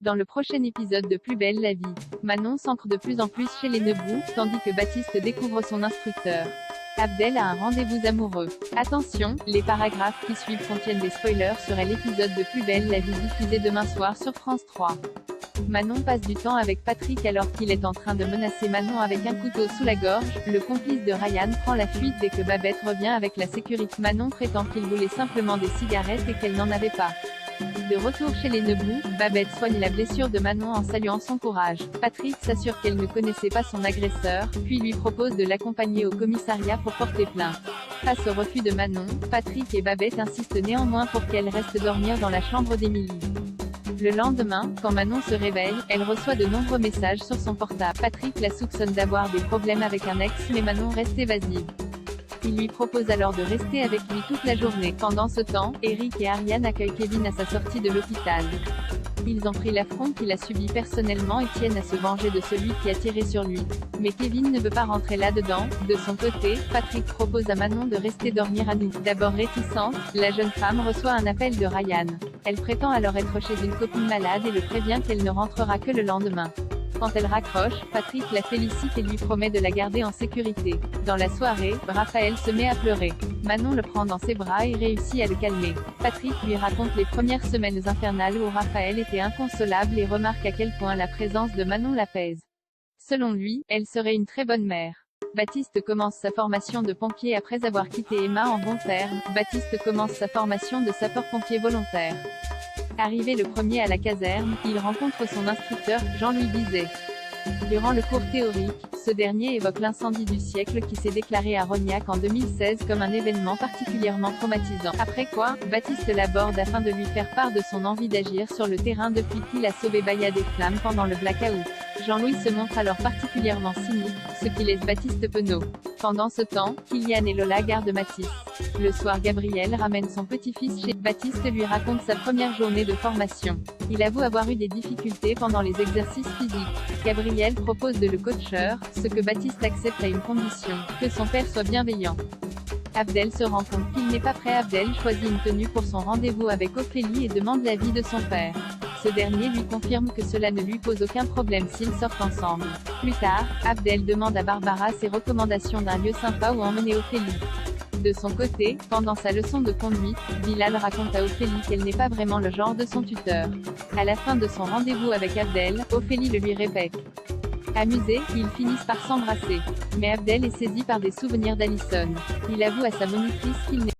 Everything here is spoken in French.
Dans le prochain épisode de Plus belle la vie, Manon s'ancre de plus en plus chez les Nebrou, tandis que Baptiste découvre son instructeur. Abdel a un rendez-vous amoureux. Attention, les paragraphes qui suivent contiennent des spoilers sur l'épisode de Plus belle la vie diffusé demain soir sur France 3. Manon passe du temps avec Patrick alors qu'il est en train de menacer Manon avec un couteau sous la gorge. Le complice de Ryan prend la fuite dès que Babette revient avec la sécurité. Manon prétend qu'il voulait simplement des cigarettes et qu'elle n'en avait pas. De retour chez les Nebrou, Babette soigne la blessure de Manon en saluant son courage. Patrick s'assure qu'elle ne connaissait pas son agresseur, puis lui propose de l'accompagner au commissariat pour porter plainte. Face au refus de Manon, Patrick et Babette insistent néanmoins pour qu'elle reste dormir dans la chambre d'Émilie. Le lendemain, quand Manon se réveille, elle reçoit de nombreux messages sur son portable. Patrick la soupçonne d'avoir des problèmes avec un ex mais Manon reste évasive. Il lui propose alors de rester avec lui toute la journée. Pendant ce temps, Eric et Ariane accueillent Kevin à sa sortie de l'hôpital. Ils ont pris l'affront qu'il a subi personnellement et tiennent à se venger de celui qui a tiré sur lui. Mais Kevin ne veut pas rentrer là-dedans. De son côté, Patrick propose à Manon de rester dormir à nous. D'abord réticente, la jeune femme reçoit un appel de Ryan. Elle prétend alors être chez une copine malade et le prévient qu'elle ne rentrera que le lendemain. Quand elle raccroche, Patrick la félicite et lui promet de la garder en sécurité. Dans la soirée, Raphaël se met à pleurer. Manon le prend dans ses bras et réussit à le calmer. Patrick lui raconte les premières semaines infernales où Raphaël était inconsolable et remarque à quel point la présence de Manon l'apaise. Selon lui, elle serait une très bonne mère. Baptiste commence sa formation de pompier après avoir quitté Emma en bons termes. Baptiste commence sa formation de sapeur-pompier volontaire. Arrivé le premier à la caserne, il rencontre son instructeur, Jean-Louis Bizet. Durant le cours théorique, ce dernier évoque l'incendie du siècle qui s'est déclaré à Rognac en 2016 comme un événement particulièrement traumatisant. Après quoi, Baptiste l'aborde afin de lui faire part de son envie d'agir sur le terrain depuis qu'il a sauvé Baya des flammes pendant le blackout. Jean-Louis se montre alors particulièrement cynique, ce qui laisse Baptiste penaud. Pendant ce temps, Kylian et Lola gardent Mathis. Le soir, Gabriel ramène son petit-fils chez Baptiste lui raconte sa première journée de formation. Il avoue avoir eu des difficultés pendant les exercices physiques. Gabriel propose de le coacher, ce que Baptiste accepte à une condition, que son père soit bienveillant. Abdel se rend compte qu'il n'est pas prêt. Abdel choisit une tenue pour son rendez-vous avec Ophélie et demande l'avis de son père. Ce dernier lui confirme que cela ne lui pose aucun problème s'ils sortent ensemble. Plus tard, Abdel demande à Barbara ses recommandations d'un lieu sympa où emmener Ophélie. De son côté, pendant sa leçon de conduite, Bilal raconte à Ophélie qu'elle n'est pas vraiment le genre de son tuteur. À la fin de son rendez-vous avec Abdel, Ophélie le lui répète. Amusés, ils finissent par s'embrasser. Mais Abdel est saisi par des souvenirs d'Alison. Il avoue à sa monitrice qu'il n'est